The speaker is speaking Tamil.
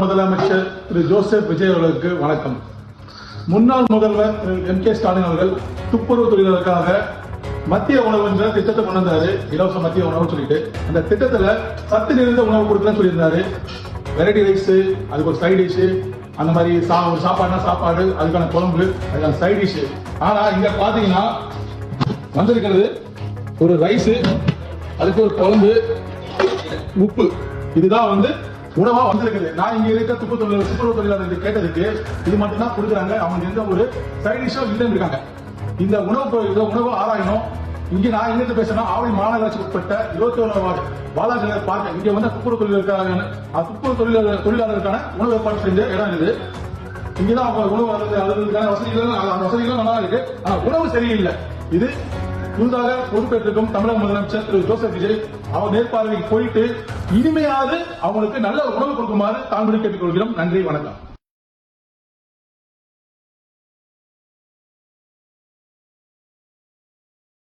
முதலமைச்சர் திரு ஜோசப் விஜய் அவர்களுக்கு வணக்கம். முன்னாள் முதல்வர் M.K. ஸ்டாலின் அவர்கள் துப்புரவு தொழிலாளர்களுக்காக மத்திய உணவு என்ற திட்டத்தை கொண்டு வந்தாரு. இலவச மத்திய உணவு சொல்லிட்டு அந்த திட்டத்துல சத்து நிறைந்த உணவு கொடுக்கலன்னு சொல்லியிருந்தாரு. வெரைட்டி ரைஸ், அதுக்கு ஒரு சைட் டிஷ், அந்த மாதிரி ஒரு சாப்பாடுனா சாப்பாடு, அதுக்கான குழம்பு, அதுக்கான சைட் டிஷ். ஆனா இங்க பாத்தீங்கன்னா வந்திருக்கிறது ஒரு ரைஸ், அதுக்கு ஒரு குழம்பு, உப்பு, இதுதான் உணவா வந்திருக்குது. நான் இங்க இருக்க துப்புரவு தொழிலாளர்கள் கேட்டதுக்கு இது மட்டும் தான் கொடுக்குறாங்க. அவங்க எந்த ஒரு சைடிஷோ இல்லைன்னு இருக்காங்க. இந்த உணவு ஆராயணும். இங்க நான் எங்கிட்ட பேசினா ஆவடி மாநகராட்சி உட்பட்ட 21 வார்டு பாலாஜி நகர் பார்க்க இங்க துப்புரவு தொழிலாளருக்கான உணவு ஏற்பாடு செஞ்ச இடம் இது. இங்கதான் அவங்க உணவு அதுக்கான வசதிகள், அந்த வசதிகளும் நல்லா இருக்கு. ஆனா உணவு சரியில்லை. இது புதிதாக பொறுப்பேற்றிருக்கும் தமிழக முதலமைச்சர் திரு ஜோசப் விஜய் அவர் மேற்பார்வைக்கு போயிட்டு இனிமையாவது அவங்களுக்கு நல்ல உணவு கொடுக்குமாறு தாழ்மையை கேட்டுக்கொள்கிறோம். நன்றி, வணக்கம்.